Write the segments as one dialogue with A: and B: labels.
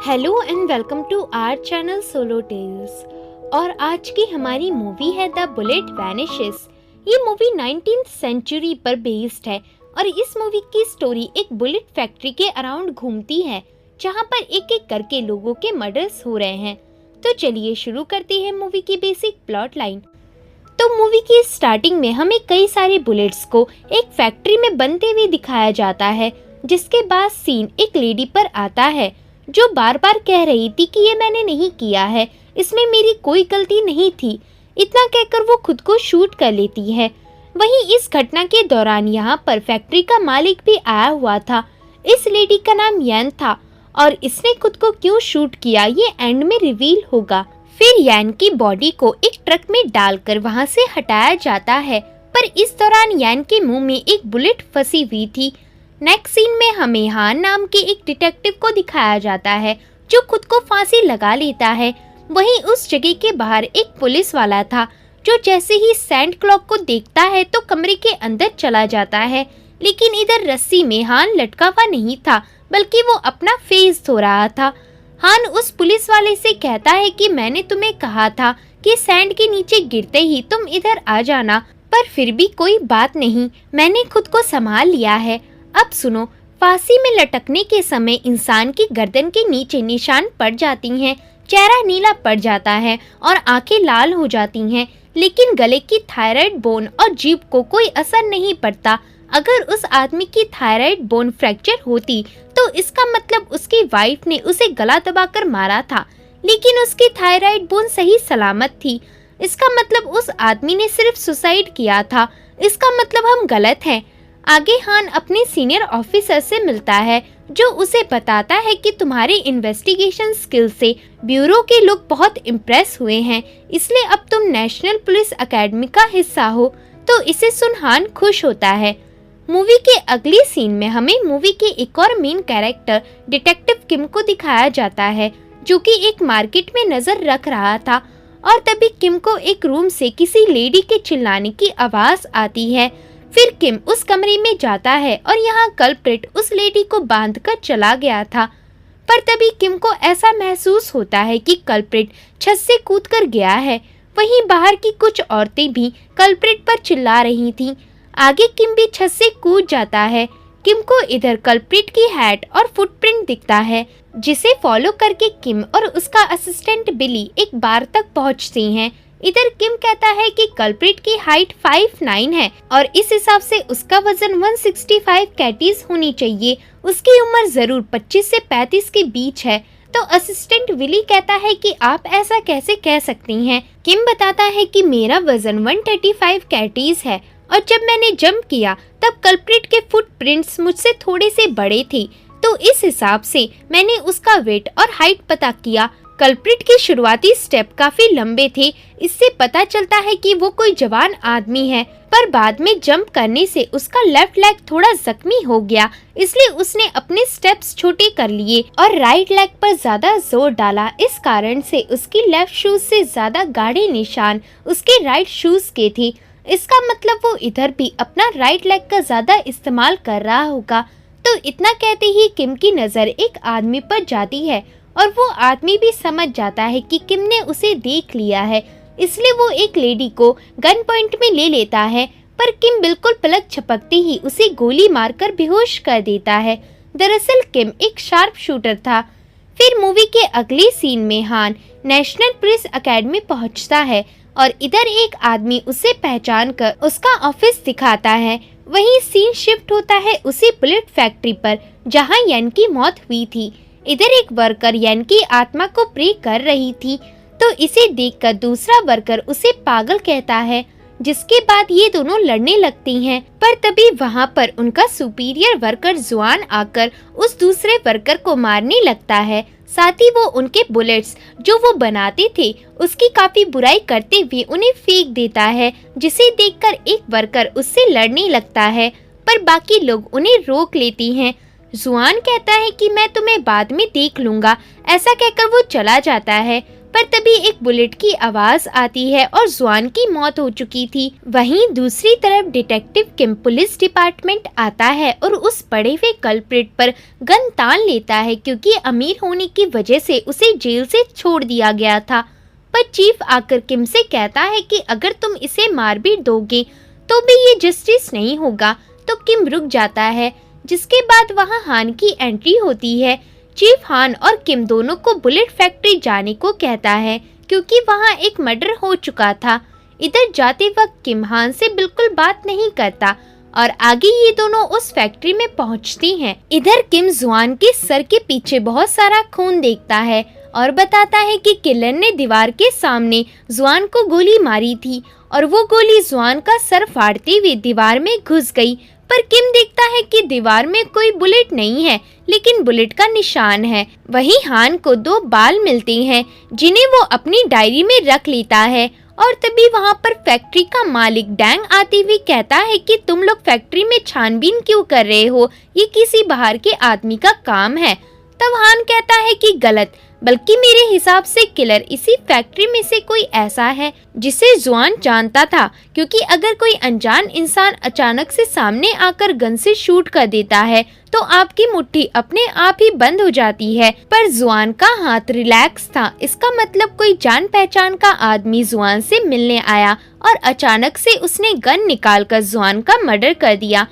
A: Hello and welcome to our channel solo tales. और आज की हमारी मूवी है द बुलेट वैनिशेस। ये मूवी 19th सेंचुरी पर बेस्ड है और इस मूवी की स्टोरी एक बुलेट फैक्ट्री के अराउंड घूमती है जहां पर एक एक करके लोगों के मर्डर्स हो रहे हैं। तो चलिए शुरू करते हैं मूवी की बेसिक प्लॉट लाइन। तो मूवी की स्टार्टिंग में हमें कई सारे बुलेट्स को एक फैक्ट्री में बनते हुए दिखाया जाता है, जिसके बाद सीन एक लेडी पर आता है जो बार बार कह रही थी कि ये मैंने नहीं किया है, इसमें मेरी कोई गलती नहीं थी। इतना कहकर वो खुद को शूट कर लेती है। वहीं इस घटना के दौरान यहाँ पर फैक्ट्री का मालिक भी आया हुआ था। इस लेडी का नाम यान था और इसने खुद को क्यों शूट किया ये एंड में रिवील होगा। फिर यान की बॉडी को एक ट्रक में डालकर वहाँ से हटाया जाता है, पर इस दौरान यान के मुंह में एक बुलेट फंसी हुई थी। नेक्स्ट सीन में हमें हान नाम के एक डिटेक्टिव को दिखाया जाता है जो खुद को फांसी लगा लेता है। वहीं उस जगह के बाहर एक पुलिस वाला था जो जैसे ही सैंड क्लॉक को देखता है तो कमरे के अंदर चला जाता है, लेकिन इधर रस्सी में हान लटका हुआ नहीं था बल्कि वो अपना फेस धो रहा था। हान उस पुलिस वाले से कहता है कि मैंने तुम्हें कहा था कि सैंड के नीचे गिरते ही तुम इधर आ जाना, पर फिर भी कोई बात नहीं, मैंने खुद को संभाल लिया है। अब सुनो, फांसी में लटकने के समय इंसान की गर्दन के नीचे निशान पड़ जाती हैं, चेहरा नीला पड़ जाता है और आंखें लाल हो जाती हैं, लेकिन गले की थायराइड बोन और जीभ को कोई असर नहीं पड़ता। अगर उस आदमी की थायराइड बोन फ्रैक्चर होती तो इसका मतलब उसकी वाइफ ने उसे गला दबाकर मारा था, लेकिन उसकी थायराइड बोन सही सलामत थी। इसका मतलब उस आदमी ने सिर्फ सुसाइड किया था। इसका मतलब हम गलत हैं। आगे हान अपने सीनियर ऑफिसर से मिलता है जो उसे बताता है कि तुम्हारे इन्वेस्टिगेशन स्किल से ब्यूरो के लोग बहुत इम्प्रेस हुए हैं, इसलिए अब तुम नेशनल पुलिस एकेडमी का हिस्सा हो। तो इसे सुन हान खुश होता है। मूवी के अगली सीन में हमें मूवी के एक और मेन कैरेक्टर डिटेक्टिव किम को दिखाया जाता है जो कि एक मार्केट में नजर रख रहा था, और तभी किम को एक रूम से किसी लेडी के चिल्लाने की आवाज आती है। फिर किम उस कमरे में जाता है और यहाँ कल्प्रिट उस लेडी को बांधकर चला गया था, पर तभी किम को ऐसा महसूस होता है कि कल्प्रिट छत से कूदकर गया है। वहीं बाहर की कुछ औरतें भी कल्प्रिट पर चिल्ला रही थीं। आगे किम भी छत से कूद जाता है। किम को इधर कल्प्रिट की हैट और फुटप्रिंट दिखता है, जिसे फॉलो करके किम और उसका असिस्टेंट बिली एक बार तक पहुँचती हैं। इधर किम कहता है कि कल्प्रिट की हाइट 5'9" है और इस हिसाब से उसका वजन 165 कैटीज होनी चाहिए। उसकी उम्र जरूर 25 से 35 के बीच है। तो असिस्टेंट विली कहता है कि आप ऐसा कैसे कह सकती हैं। किम बताता है कि मेरा वजन 135 कैटीज है और जब मैंने जंप किया तब कल्प्रिट के फुटप्रिंट्स मुझसे थोड़े से बड़े थे, तो इस हिसाब से मैंने उसका वेट और हाइट पता किया। कल्प्रिट के शुरुआती स्टेप काफी लंबे थे, इससे पता चलता है कि वो कोई जवान आदमी है, पर बाद में जंप करने से उसका लेफ्ट लेग थोड़ा जख्मी हो गया, इसलिए उसने अपने स्टेप्स छोटे कर लिए और राइट लेग पर ज्यादा जोर डाला। इस कारण से उसकी लेफ्ट शूज से ज्यादा गाढ़े निशान उसके राइट शूज के थे। इसका मतलब वो इधर भी अपना राइट लेग का ज्यादा इस्तेमाल कर रहा होगा। तो इतना कहते ही किम की नजर एक आदमी पर जाती है और वो आदमी भी समझ जाता है कि किम ने उसे देख लिया है, इसलिए वो एक लेडी को गन पॉइंट में ले लेता है, पर किम बिल्कुल पलक झपकते ही उसे गोली मारकर बेहोश कर देता है। दरअसल किम एक शार्प शूटर था। फिर मूवी के अगले सीन में हान नेशनल पुलिस एकेडमी पहुंचता है और इधर एक आदमी उसे पहचान कर उसका ऑफिस दिखाता है। वहीं सीन शिफ्ट होता है उसी बुलेट फैक्ट्री पर जहाँ यान की मौत हुई थी। इधर एक वर्कर यान की आत्मा को प्रे कर रही थी, तो इसे देखकर दूसरा वर्कर उसे पागल कहता है, जिसके बाद ये दोनों लड़ने लगती हैं। पर तभी वहाँ पर उनका सुपीरियर वर्कर जुआन आकर उस दूसरे वर्कर को मारने लगता है। साथ ही वो उनके बुलेट्स जो वो बनाते थे उसकी काफी बुराई करते हुए उन्हें फेंक देता है, जिसे देखकर एक वर्कर उससे लड़ने लगता है, पर बाकी लोग उन्हें रोक लेती हैं। जुआन कहता है कि मैं तुम्हें बाद में देख लूंगा। ऐसा कहकर वो चला जाता है। पर तभी एक बुलेट की आवाज आती है और जुआन की मौत हो चुकी थी। वहीं दूसरी तरफ डिटेक्टिव किम पुलिस डिपार्टमेंट आता है और उस पड़े हुए कल्प्रिट पर गन तान लेता है, क्योंकि अमीर होने की वजह से उसे जेल से छोड़ दिया गया था। पर चीफ आकर किम से कहता है कि अगर तुम इसे मार भी दोगे तो भी ये जस्टिस नहीं होगा। तो किम रुक जाता है, जिसके बाद वहाँ हान की एंट्री होती है। चीफ हान और किम दोनों को बुलेट फैक्ट्री जाने को कहता है, क्योंकि वहाँ एक मर्डर हो चुका था। इधर जाते वक्त किम हान से बिल्कुल बात नहीं करता और आगे ये दोनों उस फैक्ट्री में पहुँचती हैं। इधर किम जुआन के सर के पीछे बहुत सारा खून देखता है और बताता है कि किलर ने दीवार के सामने जुआन को गोली मारी थी और वो गोली जुआन का सर फाड़ते हुए दीवार में घुस गई। पर किम देखता है कि दीवार में कोई बुलेट नहीं है, लेकिन बुलेट का निशान है। वहीं हान को 2 बाल मिलते हैं, जिन्हें वो अपनी डायरी में रख लेता है। और तभी वहाँ पर फैक्ट्री का मालिक डैंग आते हुए कहता है कि तुम लोग फैक्ट्री में छानबीन क्यों कर रहे हो, ये किसी बाहर के आदमी का काम है। तब हान कहता है कि गलत, बल्कि मेरे हिसाब से किलर इसी फैक्ट्री में से कोई ऐसा है जिसे जुआन जानता था, क्योंकि अगर कोई अनजान इंसान अचानक से सामने आकर गन से शूट कर देता है तो आपकी मुट्ठी अपने आप ही बंद हो जाती है। पर जुआन का हाथ रिलैक्स था, इसका मतलब कोई जान पहचान का आदमी जुआन से मिलने आया और अचानक से उसने गन निकालकर जुआन का मर्डर कर दिया।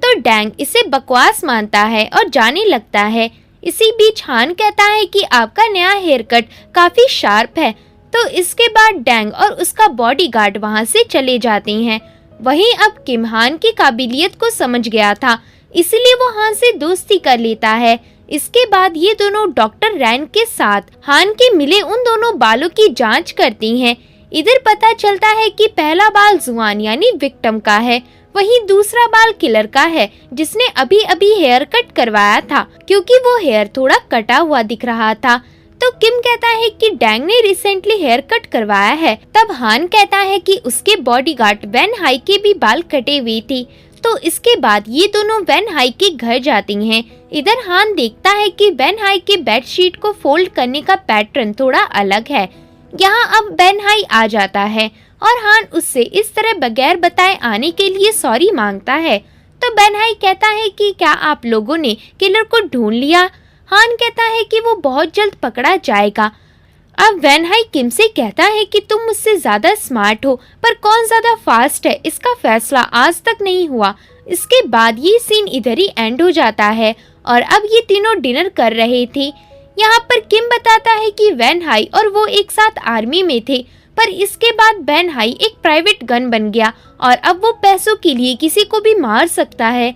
A: तो डैंग इसे बकवास मानता है और जाने लगता है। इसी बीच हान कहता है कि आपका नया हेयर कट काफी शार्प है। तो इसके बाद डैंग और उसका बॉडीगार्ड वहां से चले जाते हैं। वहीं अब किम हान की काबिलियत को समझ गया था, इसलिए वो हान से दोस्ती कर लेता है। इसके बाद ये दोनों डॉक्टर रैन के साथ हान के मिले उन दोनों बालों की जांच करती हैं। इधर पता चलता है कि पहला बाल जुआन यानी विक्टिम का है, वहीं दूसरा बाल किलर का है, जिसने अभी अभी हेयर कट करवाया था, क्योंकि वो हेयर थोड़ा कटा हुआ दिख रहा था। तो किम कहता है कि डैंग ने रिसेंटली हेयर कट करवाया है। तब हान कहता है कि उसके बॉडीगार्ड वैन हाई के भी बाल कटे हुए थे। तो इसके बाद ये दोनों वैन हाई के घर जाती हैं। इधर हान देखता है कि वैन हाई के बेडशीट को फोल्ड करने का पैटर्न थोड़ा अलग है। यहाँ अब वैन हाई आ जाता है और हान उससे इस तरह बगैर बताए आने के लिए सॉरी मांगता है। तो वैन हाई कहता है कि क्या आप लोगों ने किलर को ढूंढ लिया? हान कहता है कि वो बहुत जल्द पकड़ा जाएगा। अब वैन हाई किम से कहता है कि तुम मुझसे ज्यादा स्मार्ट हो, पर कौन ज्यादा फास्ट है इसका फैसला आज तक नहीं हुआ। इसके बाद ये सीन इधर ही एंड हो जाता है और अब ये तीनों डिनर कर रहे थे। यहाँ पर किम बताता है कि वैन हाई और वो एक साथ आर्मी में थे, पर इसके बाद वैन हाई एक प्राइवेट गन बन गया और अब वो पैसों के लिए किसी को भी मार सकता है।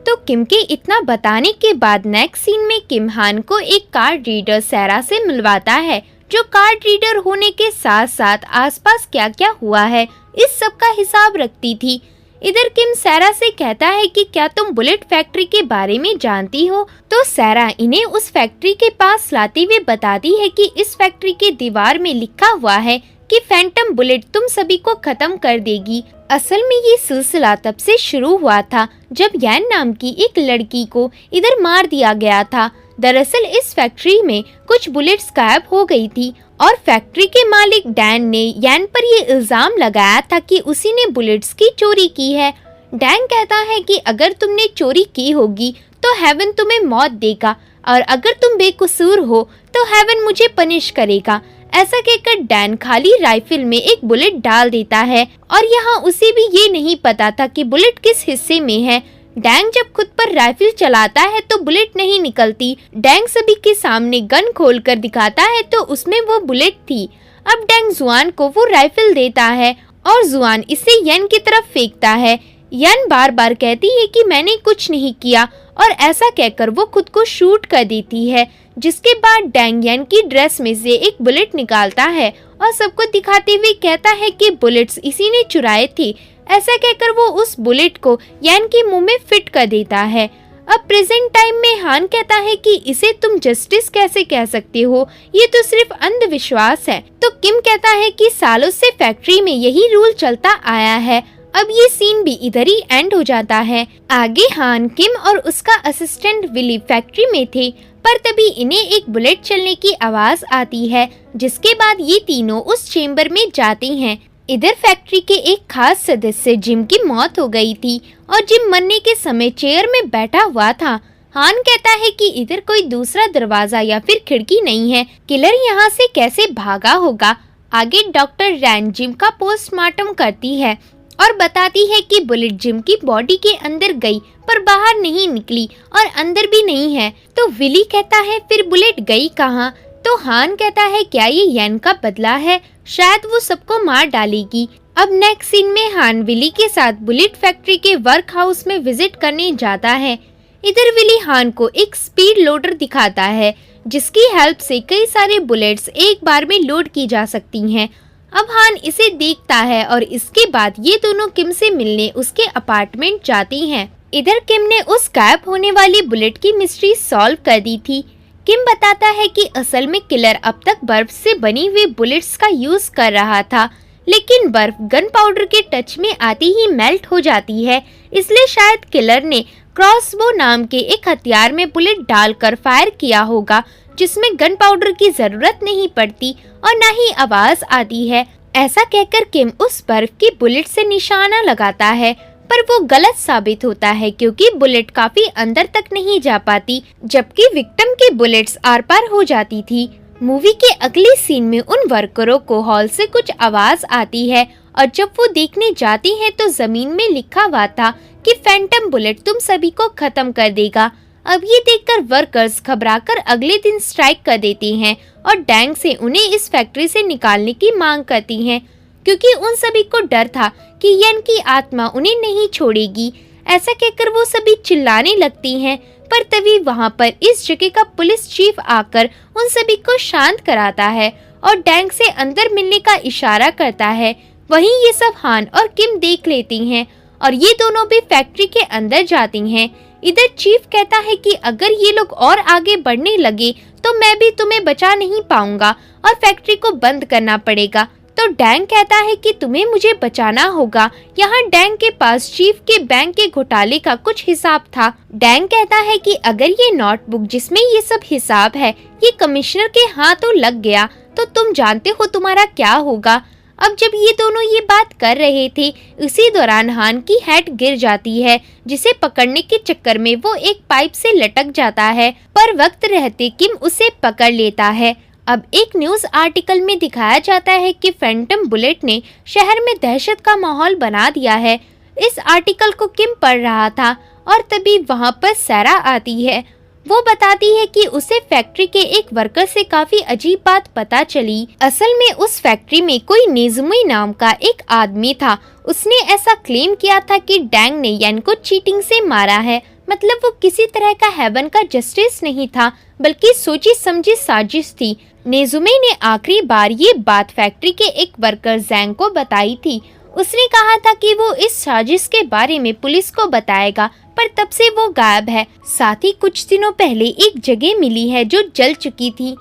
A: तो किम के इतना बताने के बाद नेक्स्ट सीन में किम हान को एक कार्ड रीडर सैरा से मिलवाता है, जो कार्ड रीडर होने के साथ साथ आसपास क्या क्या हुआ है इस सब का हिसाब रखती थी। इधर किम सैरा से कहता है कि क्या तुम बुलेट फैक्ट्री के बारे में जानती हो? तो सैरा इन्हें उस फैक्ट्री के पास लाते हुए बताती है कि इस फैक्ट्री के दीवार में लिखा हुआ है कि फैंटम बुलेट तुम सभी को खत्म कर देगी। असल में ये सिलसिला तब से शुरू हुआ था जब यैन नाम की एक लड़की को इधर मार दिया गया था। दरअसल इस फैक्ट्री में कुछ बुलेट्स गायब हो गई थी और फैक्ट्री के मालिक डैन ने यैन पर ये इल्जाम लगाया था कि उसी ने बुलेट्स की चोरी की है। डैन कहता है कि अगर तुमने चोरी की होगी तो हेवन तुम्हें मौत देगा और अगर तुम बेकसूर हो तो हेवन मुझे पनिश करेगा। ऐसा कहकर डैन खाली राइफल में एक बुलेट डाल देता है और यहाँ उसे भी ये नहीं पता था कि बुलेट किस हिस्से में है। डैंग जब खुद पर राइफल चलाता है तो बुलेट नहीं निकलती। डैंग सभी के सामने गन खोलकर दिखाता है तो उसमें वो बुलेट थी। अब डैंग जुआन को वो राइफल देता है और जुआन इसे यन की तरफ फेंकता है। यन बार बार कहती है कि मैंने कुछ नहीं किया और ऐसा कहकर वो खुद को शूट कर देती है, जिसके बाद डैंग यन की ड्रेस में से एक बुलेट निकालता है और सबको दिखाते हुए कहता है कि बुलेट्स इसी ने चुराए थे। ऐसा कहकर वो उस बुलेट को यन के मुंह में फिट कर देता है। अब प्रेजेंट टाइम में हान कहता है कि इसे तुम जस्टिस कैसे कह सकते हो, ये तो सिर्फ अंधविश्वास है। तो किम कहता है कि सालों से फैक्ट्री में यही रूल चलता आया है। अब ये सीन भी इधर ही एंड हो जाता है। आगे हान, किम और उसका असिस्टेंट विली फैक्ट्री में थे, पर तभी इन्हें एक बुलेट चलने की आवाज आती है, जिसके बाद ये तीनों उस चेम्बर में जाते हैं। इधर फैक्ट्री के एक खास सदस्य जिम की मौत हो गई थी और जिम मरने के समय चेयर में बैठा हुआ था। हान कहता है कि इधर कोई दूसरा दरवाजा या फिर खिड़की नहीं है, किलर यहाँ से कैसे भागा होगा। आगे डॉक्टर रैन जिम का पोस्टमार्टम करती है और बताती है कि बुलेट जिम की बॉडी के अंदर गई पर बाहर नहीं निकली और अंदर भी नहीं है। तो विली कहता है फिर बुलेट गई कहाँ? तो हान कहता है क्या ये यन का बदला है, शायद वो सबको मार डालेगी। अब नेक्स्ट सीन में हान विली के साथ बुलेट फैक्ट्री के वर्क हाउस में विजिट करने जाता है। इधर विली हान को एक स्पीड लोडर दिखाता है जिसकी हेल्प से कई सारे बुलेट्स एक बार में लोड की जा सकती हैं। अब हान इसे देखता है और इसके बाद ये दोनों किम से मिलने उसके अपार्टमेंट जाती हैं। इधर किम ने उस गायब होने वाली बुलेट की मिस्ट्री सॉल्व कर दी थी। किम बताता है कि असल में किलर अब तक बर्फ से बनी हुई बुलेट्स का यूज कर रहा था, लेकिन बर्फ गन पाउडर के टच में आती ही मेल्ट हो जाती है, इसलिए शायद किलर ने क्रॉसबो नाम के एक हथियार में बुलेट डालकर फायर किया होगा, जिसमें गन पाउडर की जरूरत नहीं पड़ती और न ही आवाज आती है। ऐसा कहकर किम उस बर्फ की बुलेट से निशाना लगाता है, पर वो गलत साबित होता है क्योंकि बुलेट काफी अंदर तक नहीं जा पाती, जबकि विक्टिम की बुलेट्स आर पार हो जाती थी। मूवी के अगले सीन में उन वर्करों को हॉल से कुछ आवाज आती है और जब वो देखने जाती हैं तो जमीन में लिखा हुआ था कि फैंटम बुलेट तुम सभी को खत्म कर देगा। अब ये देखकर वर्कर्स घबराकर अगले दिन स्ट्राइक कर देते हैं और डैंग से उन्हें इस फैक्ट्री से निकालने की मांग करती हैं, क्योंकि उन सभी को डर था कि यन की आत्मा उन्हें नहीं छोड़ेगी। ऐसा कहकर वो सभी चिल्लाने लगती हैं, पर तभी वहाँ पर इस जगह का पुलिस चीफ आकर उन सभी को शांत कराता है और डैंग से अंदर मिलने का इशारा करता है। वहीं ये सब हान और किम देख लेती हैं और ये दोनों भी फैक्ट्री के अंदर जाती हैं। इधर चीफ कहता है कि अगर ये लोग और आगे बढ़ने लगे तो मैं भी तुम्हें बचा नहीं पाऊंगा और फैक्ट्री को बंद करना पड़ेगा। तो डैंग कहता है कि तुम्हें मुझे बचाना होगा। यहाँ डैंग के पास चीफ के बैंक के घोटाले का कुछ हिसाब था। डैंग कहता है कि अगर ये नोटबुक जिसमें ये सब हिसाब है ये कमिश्नर के हाथों लग गया तो तुम जानते हो तुम्हारा क्या होगा। अब जब ये दोनों ये बात कर रहे थे, उसी दौरान हान की हैट गिर जाती है, जिसे पकड़ने के चक्कर में वो एक पाइप से लटक जाता है, पर वक्त रहते किम उसे पकड़ लेता है। अब एक न्यूज आर्टिकल में दिखाया जाता है कि फैंटम बुलेट ने शहर में दहशत का माहौल बना दिया है। इस आर्टिकल को किम पढ़ रहा था और तभी वहाँ पर सैरा आती है। वो बताती है कि उसे फैक्ट्री के एक वर्कर से काफी अजीब बात पता चली। असल में उस फैक्ट्री में कोई नेजुमी नाम का एक आदमी था। उसने ऐसा क्लेम किया था कि डैंग ने यन को चीटिंग से मारा है। मतलब वो किसी तरह का हेवन का जस्टिस नहीं था, बल्कि सोची समझी साजिश थी। नेजुमे ने आखिरी बार ये बात फैक्ट्री के एक वर्कर जैंग को बताई थी। उसने कहा था कि वो इस साजिश के बारे में पुलिस को बताएगा, पर तब से वो गायब है। साथ ही कुछ दिनों पहले एक जगह मिली है जो जल चुकी थी।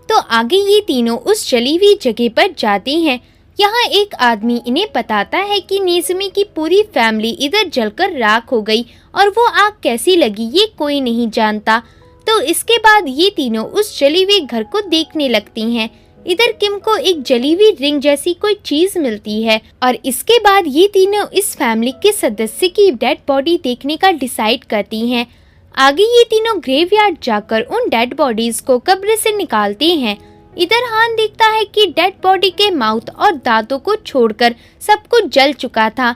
A: तो आगे ये तीनों उस जली हुई जगह पर जाते हैं। यहाँ एक आदमी इन्हें बताता है कि नेजुमी की पूरी फैमिली इधर जलकर राख हो गई और वो आग कैसी लगी ये कोई नहीं जानता। तो इसके बाद ये तीनों उस जली हुई घर को देखने लगती हैं। इधर किम को एक जली हुई रिंग जैसी कोई चीज मिलती है और इसके बाद ये तीनों इस फैमिली के सदस्य की डेड बॉडी देखने का डिसाइड करती हैं। आगे ये तीनों ग्रेवयार्ड जाकर उन डेड बॉडीज को कब्र से निकालते हैं। इधर हान देखता है कि डेड बॉडी के माउथ और दांतों को छोड़कर सब कुछ जल चुका था।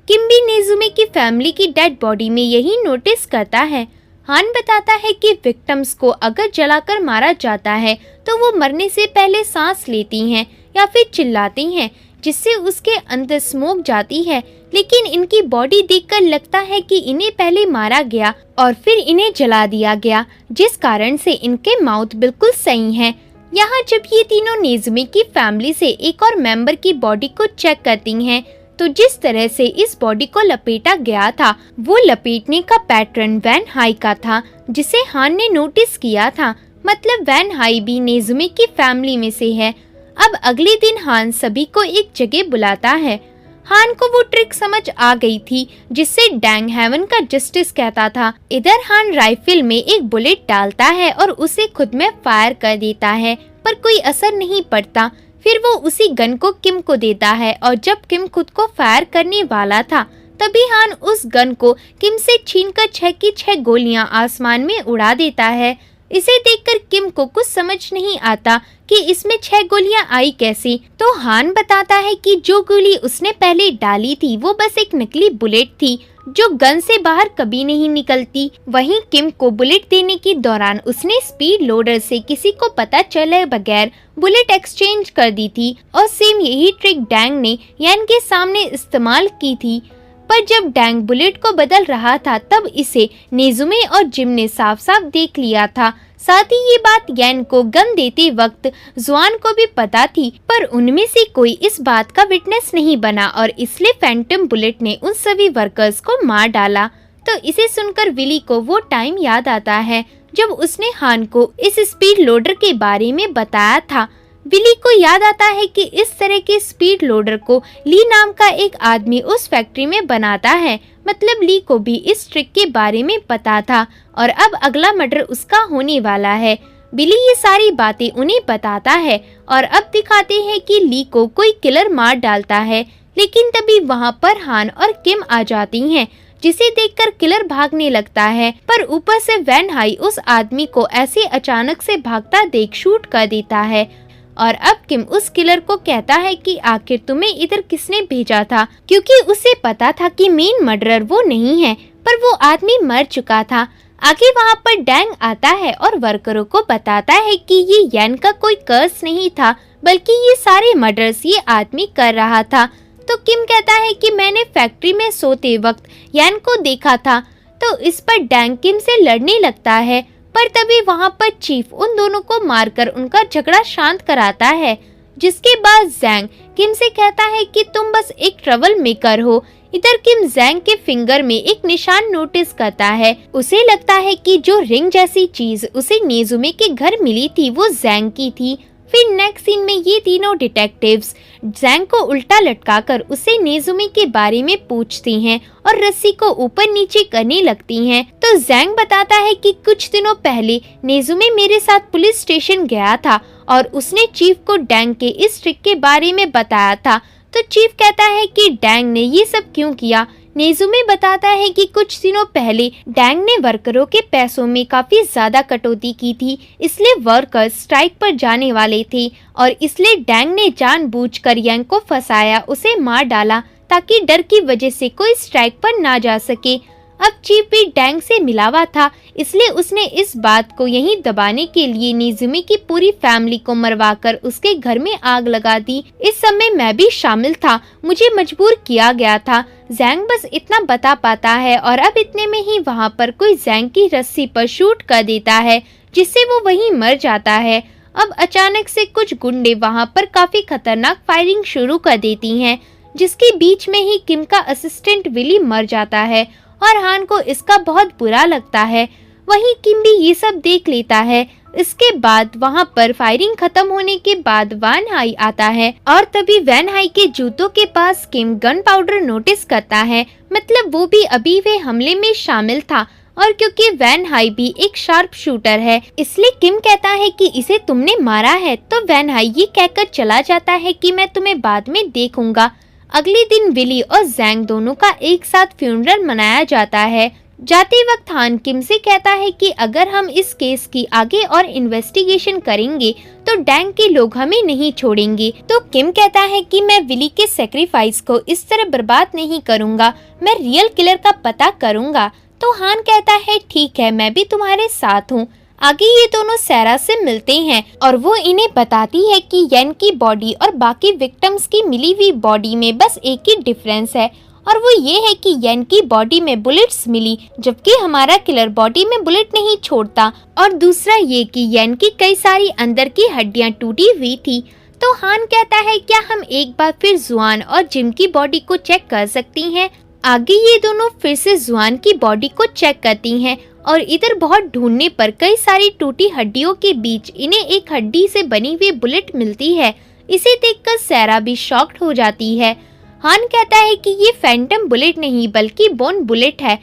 A: किम भी नेजुमे की फैमिली की डेड बॉडी में यही नोटिस करता है। हान बताता है कि विक्टिम्स को अगर जलाकर मारा जाता है तो वो मरने से पहले सांस लेती हैं या फिर चिल्लाती हैं, जिससे उसके अंदर स्मोक जाती है। लेकिन इनकी बॉडी देखकर लगता है कि इन्हें पहले मारा गया और फिर इन्हें जला दिया गया, जिस कारण से इनके माउथ बिल्कुल सही हैं। यहाँ जब ये तीनों नेजुमे की फैमिली से एक और मेंबर की बॉडी को चेक करती हैं, तो जिस तरह से इस बॉडी को लपेटा गया था वो लपेटने का पैटर्न वैन हाई का था, जिसे हान ने नोटिस किया था। मतलब वैन हाई भी नेजुमे की फैमिली में से है। अब अगले दिन हान सभी को एक जगह बुलाता है। हान को वो ट्रिक समझ आ गई थी जिससे डैंग हेवन का जस्टिस कहता था। इधर हान राइफल में एक बुलेट डालता है और उसे खुद में फायर कर देता है, पर कोई असर नहीं पड़ता। फिर वो उसी गन को किम को देता है और जब किम खुद को फायर करने वाला था तभी हान उस गन को किम से छीनकर 6 की 6 गोलियां आसमान में उड़ा देता है। इसे देखकर किम को कुछ समझ नहीं आता कि इसमें 6 गोलियां आई कैसे। तो हान बताता है कि जो गोली उसने पहले डाली थी वो बस एक नकली बुलेट थी जो गन से बाहर कभी नहीं निकलती। वहीं किम को बुलेट देने के दौरान उसने स्पीड लोडर से किसी को पता चले बगैर बुलेट एक्सचेंज कर दी थी और सेम यही ट्रिक डैंग ने यान के सामने इस्तेमाल की थी। पर जब डैंग बुलेट को बदल रहा था तब इसे नेजुमे और जिम ने साफ साफ देख लिया था। साथ ही ये बात यैन को गन देते वक्त जुआन को भी पता थी, पर उनमें से कोई इस बात का विटनेस नहीं बना और इसलिए फैंटम बुलेट ने उन सभी वर्कर्स को मार डाला। तो इसे सुनकर विली को वो टाइम याद आता है जब उसने हान को इस स्पीड लोडर के बारे में बताया था। विली को याद आता है कि इस तरह के स्पीड लोडर को ली नाम का एक आदमी उस फैक्ट्री में बनाता है। मतलब ली को भी इस ट्रिक के बारे में पता था और अब अगला मर्डर उसका होने वाला है। विली ये सारी बातें उन्हें बताता है और अब दिखाते हैं कि ली को कोई किलर मार डालता है, लेकिन तभी वहाँ पर हान और किम आ जाती हैं, जिसे देखकर किलर भागने लगता है। पर ऊपर से वैन हाई उस आदमी को ऐसे अचानक से भागता देख शूट कर देता है और अब किम उस किलर को कहता है कि आखिर तुम्हें इधर किसने भेजा था, क्योंकि उसे पता था कि मेन मर्डरर वो नहीं है, पर वो आदमी मर चुका था। आगे वहाँ पर डैंग आता है और वर्करों को बताता है कि ये यैन का कोई कर्स नहीं था, बल्कि ये सारे मर्डर्स ये आदमी कर रहा था। तो किम कहता है कि मैंने फैक्ट्री में सोते वक्त यैन को देखा था। तो इस पर डैंग किम से लड़ने लगता है, पर तभी वहाँ पर चीफ उन दोनों को मारकर उनका झगड़ा शांत कराता है। जिसके बाद जैंग किम से कहता है कि तुम बस एक ट्रबल मेकर हो। इधर किम जैंग के फिंगर में एक निशान नोटिस करता है। उसे लगता है कि जो रिंग जैसी चीज उसे नेजुमे के घर मिली थी वो जैंग की थी। फिर नेक्स्ट सीन में ये तीनों डिटेक्टिव्स जैंग को उल्टा लटकाकर उसे नेजुमे के बारे में पूछती हैं और रस्सी को ऊपर नीचे करने लगती हैं। तो जैंग बताता है कि कुछ दिनों पहले नेजुमे मेरे साथ पुलिस स्टेशन गया था और उसने चीफ को डैंग के इस ट्रिक के बारे में बताया था। तो चीफ कहता है कि डैंग ने ये सब क्यों किया। नेजुमे बताता है कि कुछ दिनों पहले डैंग ने वर्करों के पैसों में काफी ज्यादा कटौती की थी, इसलिए वर्कर्स स्ट्राइक पर जाने वाले थे और इसलिए डैंग ने जानबूझकर यंग को फंसाया, उसे मार डाला ताकि डर की वजह से कोई स्ट्राइक पर ना जा सके। अब चीफ भी डैंग से मिला हुआ था, इसलिए उसने इस बात को यहीं दबाने के लिए नेजुमे की पूरी फैमिली को मरवाकर उसके घर में आग लगा दी। इस समय मैं भी शामिल था, मुझे मजबूर किया गया था। जैंग बस इतना बता पाता है और अब इतने में ही वहाँ पर कोई जैंग की रस्सी पर शूट कर देता है, जिससे वो वहीं मर जाता है। अब अचानक से कुछ गुंडे वहाँ पर काफी खतरनाक फायरिंग शुरू कर देती हैं, जिसके बीच में ही किम का असिस्टेंट विली मर जाता है और हान को इसका बहुत बुरा लगता है। वहीं किम भी ये सब देख लेता है। इसके बाद वहाँ पर फायरिंग खत्म होने के बाद वैन हाई आता है और तभी वैन हाई के जूतों के पास किम गन पाउडर नोटिस करता है। मतलब वो भी अभी वे हमले में शामिल था और क्योंकि वैन हाई भी एक शार्प शूटर है, इसलिए किम कहता है कि इसे तुमने मारा है। तो वैन हाई ये कहकर चला जाता है कि मैं तुम्हें बाद में देखूंगा। अगले दिन विली और जैंग दोनों का एक साथ फ्यूनरल मनाया जाता है। जाते वक्त हान किम से कहता है कि अगर हम इस केस की आगे और इन्वेस्टिगेशन करेंगे तो डैंग के लोग हमें नहीं छोड़ेंगे। तो किम कहता है कि मैं विली के सेक्रीफाइस को इस तरह बर्बाद नहीं करूंगा, मैं रियल किलर का पता करूंगा। तो हान कहता है ठीक है, मैं भी तुम्हारे साथ हूँ। आगे ये दोनों सैरा से मिलते हैं और वो इन्हें बताती है कि यन की बॉडी और बाकी विक्टिम्स की मिली हुई बॉडी में बस एक ही डिफरेंस है और वो ये है कि यन की बॉडी में बुलेट्स मिली, जबकि हमारा किलर बॉडी में बुलेट नहीं छोड़ता। और दूसरा ये कि यन की कई सारी अंदर की हड्डियां टूटी हुई थी। तो हान कहता है क्या हम एक बार फिर जुआन और जिम की बॉडी को चेक कर सकती हैं। आगे ये दोनों फिर से जुआन की बॉडी को चेक करती हैं और इधर बहुत ढूंढने पर कई सारी टूटी हड्डियों के बीच इन्हें एक हड्डी से बनी हुई बुलेट मिलती है। इसे देखकर सैरा भी शॉक्ड हो जाती है। हान कहता है कि ये फैंटम बुलेट नहीं बल्कि बोन बुलेट है।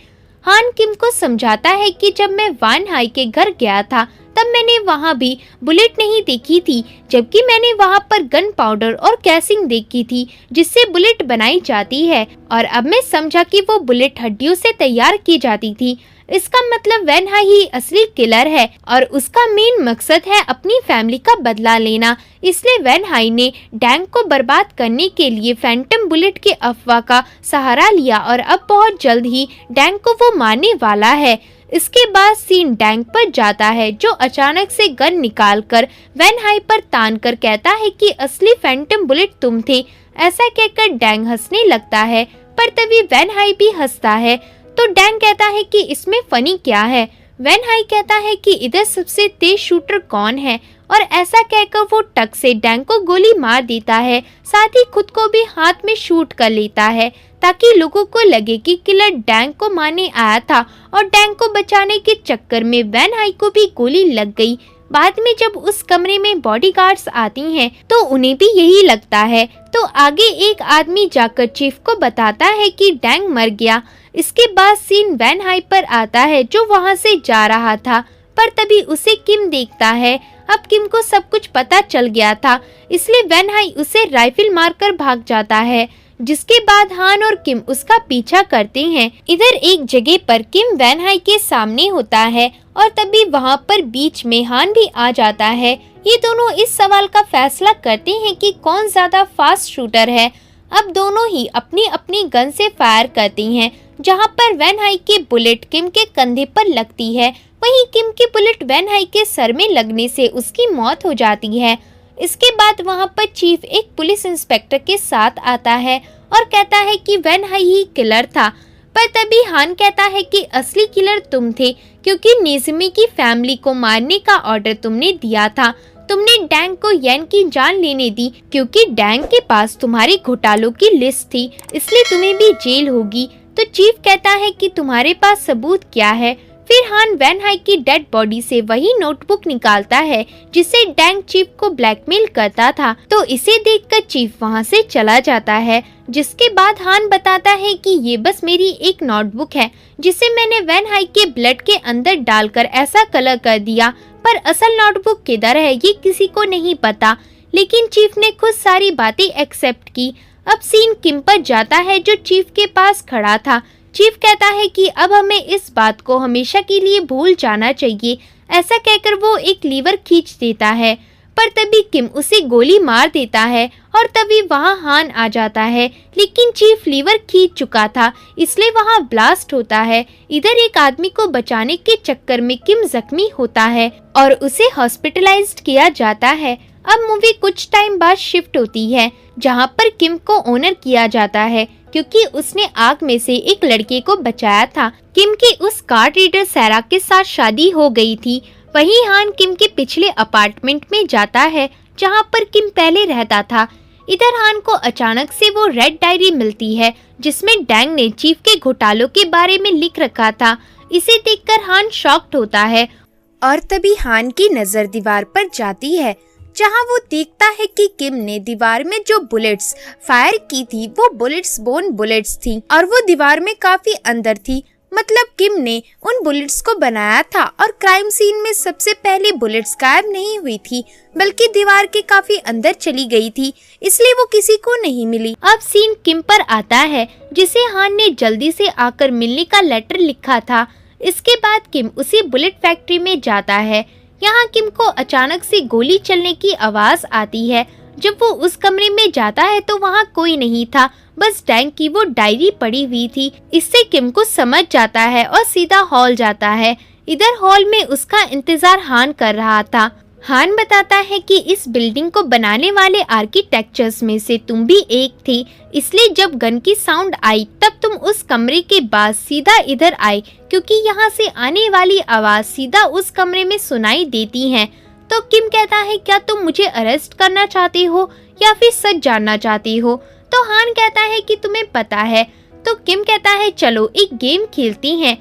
A: हान किम को समझाता है कि जब मैं वान हाई के घर गया था तब मैंने वहाँ भी बुलेट नहीं देखी थी, जबकि मैंने वहाँ पर गन पाउडर और कैसिंग देखी थी जिससे बुलेट बनाई जाती है, और अब मैं समझा कि वो बुलेट हड्डियों से तैयार की जाती थी। इसका मतलब वैन हाई ही असली किलर है और उसका मेन मकसद है अपनी फैमिली का बदला लेना। इसलिए वैन हाई ने डैंग को बर्बाद करने के लिए फैंटम बुलेट के अफवाह का सहारा लिया और अब बहुत जल्द ही डैंग को वो मारने वाला है। इसके बाद सीन डैंग पर जाता है जो अचानक से गन निकालकर वैन हाई पर तान कर कहता है कि असली फैंटम बुलेट तुम थे। ऐसा कहकर डैंग हंसने लगता है, पर तभी वैन हाई भी हंसता है। तो डैंग कहता है कि इसमें फनी क्या है। वैन हाई कहता है कि इधर सबसे तेज शूटर कौन है, और ऐसा कहकर वो टक से डैंग को गोली मार देता है, साथ ही खुद को भी हाथ में शूट कर लेता है ताकि लोगों को लगे कि किलर डैंग को मारने आया था, और डैंग को बचाने के चक्कर में वैन हाई को भी गोली लग गई। बाद में जब उस कमरे में बॉडीगार्ड्स आती हैं तो उन्हें भी यही लगता है। तो आगे एक आदमी जाकर चीफ को बताता है कि डैंग मर गया। इसके बाद सीन वैन हाई पर आता है जो वहां से जा रहा था, पर तभी उसे किम देखता है। अब किम को सब कुछ पता चल गया था, इसलिए वैन हाई उसे राइफल मारकर भाग जाता है, जिसके बाद हान और किम उसका पीछा करते हैं। इधर एक जगह पर किम वैन हाई के सामने होता है और तभी वहां पर बीच में हान भी आ जाता है। ये दोनों इस सवाल का फैसला करते हैं कि कौन ज्यादा फास्ट शूटर है। अब दोनों ही अपनी अपनी गन से फायर करती हैं, जहां पर वैन हाई की बुलेट किम के कंधे पर लगती है, वहीं किम की बुलेट वैन हाई के सर में लगने से उसकी मौत हो जाती है। इसके बाद वहां पर चीफ एक पुलिस इंस्पेक्टर के साथ आता है और कहता है कि वैन हाई ही किलर था, पर तभी हान कहता है कि असली किलर तुम थे, क्योंकि नेज़िमी की फैमिली को मारने का ऑर्डर तुमने दिया था। तुमने डैंग को येन की जान लेने दी, क्योंकि डैंग के पास तुम्हारे घोटालों की लिस्ट थी, इसलिए तुम्हें भी जेल होगी। तो चीफ कहता है कि तुम्हारे पास सबूत क्या है। फिर हान वैन हाई की डेड बॉडी से वही नोटबुक निकालता है जिसे डैंग चीफ को ब्लैकमेल करता था। तो इसे देखकर चीफ वहां से चला जाता है, जिसके बाद हान बताता है कि ये बस मेरी एक नोटबुक है जिसे मैंने वैन हाई के ब्लड के अंदर डालकर ऐसा कलर कर दिया, पर असल नोटबुक किधर है ये किसी को नहीं पता। लेकिन चीफ ने खुद सारी बातें एक्सेप्ट की। अब सीन किम पर जाता है जो चीफ के पास खड़ा था। चीफ कहता है कि अब हमें इस बात को हमेशा के लिए भूल जाना चाहिए। ऐसा कहकर वो एक लीवर खींच देता है, पर तभी किम उसे गोली मार देता है और तभी वहां हान आ जाता है, लेकिन चीफ लीवर खींच चुका था, इसलिए वहां ब्लास्ट होता है। इधर एक आदमी को बचाने के चक्कर में किम जख्मी होता है और उसे हॉस्पिटलाइज्ड किया जाता है। अब मूवी कुछ टाइम बाद शिफ्ट होती है, जहां पर किम को ऑनर किया जाता है क्योंकि उसने आग में से एक लड़के को बचाया था। किम की उस कार्ड रीडर सैरा के साथ शादी हो गई थी। वहीं हान किम के पिछले अपार्टमेंट में जाता है जहां पर किम पहले रहता था। इधर हान को अचानक से वो रेड डायरी मिलती है जिसमें डैंग ने चीफ के घोटालों के बारे में लिख रखा था। इसे देखकर हान शॉक्ड होता है और तभी हान की नजर दीवार पर जाती है, जहां वो देखता है कि किम ने दीवार में जो बुलेट्स फायर की थी वो बुलेट्स बोन बुलेट्स थी और वो दीवार में काफी अंदर थी। मतलब किम ने उन बुलेट्स को बनाया था और क्राइम सीन में सबसे पहले बुलेट्स गायब नहीं हुई थी बल्कि दीवार के काफी अंदर चली गई थी, इसलिए वो किसी को नहीं मिली। अब सीन किम पर आता है जिसे हान ने जल्दी से आकर मिलने का लेटर लिखा था। इसके बाद किम उसी बुलेट फैक्ट्री में जाता है। यहाँ किम को अचानक से गोली चलने की आवाज आती है। जब वो उस कमरे में जाता है तो वहाँ कोई नहीं था, बस डैंग की वो डायरी पड़ी हुई थी। इससे किम को समझ जाता है और सीधा हॉल जाता है। इधर हॉल में उसका इंतजार हान कर रहा था। हान बताता है कि इस बिल्डिंग को बनाने वाले आर्किटेक्चर्स में से तुम भी एक थी, इसलिए जब गन की साउंड आई तब तुम उस कमरे के बाद सीधा इधर आए, क्योंकि यहाँ से आने वाली आवाज सीधा उस कमरे में सुनाई देती है। तो किम कहता है क्या तुम मुझे अरेस्ट करना चाहते हो या फिर सच जानना चाहते हो? तो हान कहता है कि तुम्हें पता है। तो किम कहता है चलो एक गेम खेलती हैं।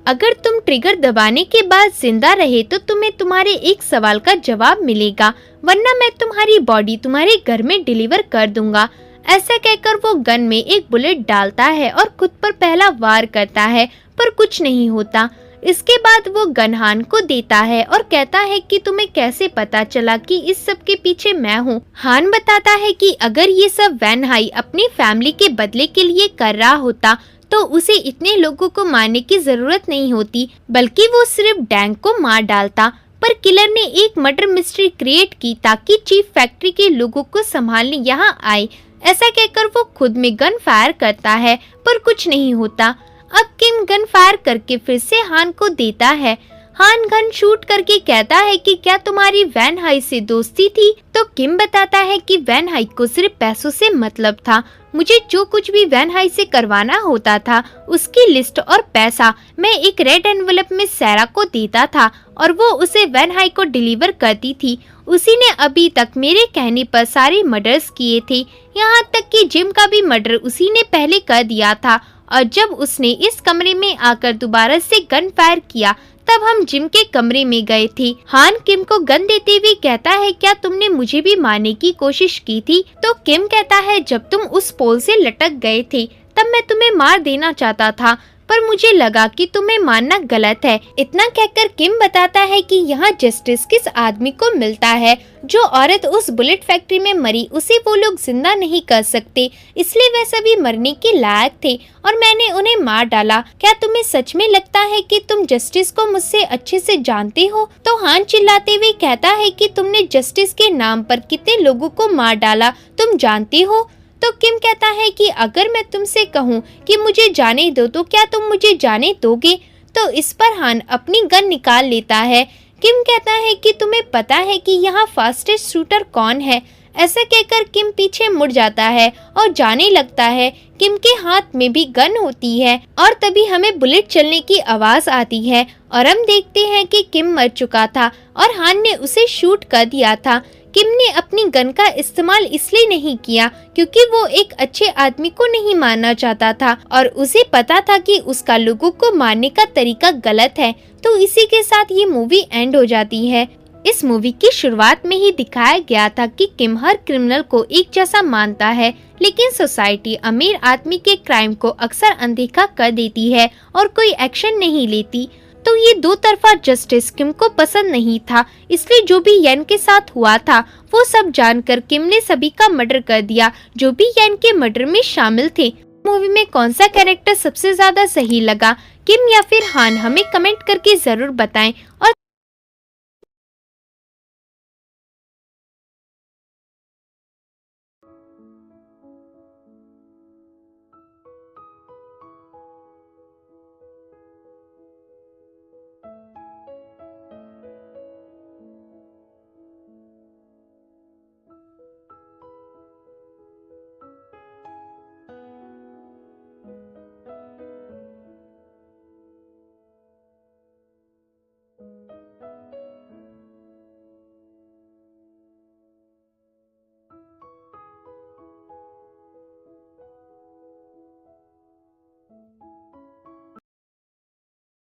A: अगर तुम ट्रिगर दबाने के बाद जिंदा रहे तो तुम्हें तुम्हारे एक सवाल का जवाब मिलेगा, वरना मैं तुम्हारी बॉडी तुम्हारे घर में डिलीवर कर दूंगा। ऐसा कहकर वो गन में एक बुलेट डालता है और खुद पर पहला वार करता है, पर कुछ नहीं होता। इसके बाद वो गन हान को देता है और कहता है कि तुम्हें कैसे पता चला कि इस सब के पीछे मैं हूँ। हान बताता है कि अगर ये सब वैन हाई अपनी फैमिली के बदले के लिए कर रहा होता तो उसे इतने लोगों को मारने की जरूरत नहीं होती, बल्कि वो सिर्फ डैंग को मार डालता। पर किलर ने एक मर्डर मिस्ट्री क्रिएट की ताकि चीफ फैक्ट्री के लोगों को संभालने यहाँ आए। ऐसा कहकर वो खुद में गन फायर करता है, पर कुछ नहीं होता। अब किम गन फायर करके फिर से हान को देता है। हान गन शूट करके कहता है कि क्या तुम्हारी वैन हाई से दोस्ती थी? तो किम बताता है कि वैन हाई को सिर्फ पैसों से मतलब था। मुझे जो कुछ भी वैन हाई से करवाना होता था उसकी लिस्ट और पैसा मैं एक रेड एनवेलप में सैरा को देता था और वो उसे वैन हाई को डिलीवर करती थी। उसी ने अभी तक मेरे कहने पर सारे मर्डर्स किए थे, यहाँ तक कि जिम का भी मर्डर उसी ने पहले कर दिया था। और जब उसने इस कमरे में आकर दोबारा से गन फायर किया तब हम जिम के कमरे में गए थे। हान किम को गन देते हुए कहता है, क्या तुमने मुझे भी मारने की कोशिश की थी? तो किम कहता है, जब तुम उस पोल से लटक गए थे तब मैं तुम्हें मार देना चाहता था, पर मुझे लगा कि तुम्हें मारना गलत है। इतना कहकर किम बताता है कि यहाँ जस्टिस किस आदमी को मिलता है। जो औरत उस बुलेट फैक्ट्री में मरी उसे वो लोग जिंदा नहीं कर सकते, इसलिए वे सभी मरने के लायक थे और मैंने उन्हें मार डाला। क्या तुम्हें सच में लगता है कि तुम जस्टिस को मुझसे अच्छे से जानते हो? तो हान चिल्लाते हुए कहता है कि तुमने जस्टिस के नाम पर कितने लोगों को मार डाला तुम जानते हो? तो किम कहता है कि अगर मैं तुमसे कहूँ कि मुझे जाने दो तो क्या तुम मुझे जाने दोगे? तो इस पर हान अपनी गन निकाल लेता है। किम कहता है कि तुम्हें पता है कि यहाँ फास्टेस्ट शूटर कौन है? ऐसा कहकर किम पीछे मुड़ जाता है और जाने लगता है। किम के हाथ में भी गन होती है और तभी हमें बुलेट चलने की आवाज आती है और हम देखते हैं कि किम मर चुका था और हान ने उसे शूट कर दिया था। किम ने अपनी गन का इस्तेमाल इसलिए नहीं किया क्योंकि वो एक अच्छे आदमी को नहीं मारना चाहता था और उसे पता था कि उसका लोगों को मारने का तरीका गलत है। तो इसी के साथ ये मूवी एंड हो जाती है। इस मूवी की शुरुआत में ही दिखाया गया था कि किम हर क्रिमिनल को एक जैसा मानता है, लेकिन सोसाइटी अमीर आदमी के क्राइम को अक्सर अनदेखा कर देती है और कोई एक्शन नहीं लेती। तो ये दो तरफा जस्टिस किम को पसंद नहीं था, इसलिए जो भी येन के साथ हुआ था वो सब जानकर किम ने सभी का मर्डर कर दिया जो भी येन के मर्डर में शामिल थे। मूवी में कौन सा कैरेक्टर सबसे ज्यादा सही लगा, किम या फिर हान? हमें कमेंट करके जरूर बताएं और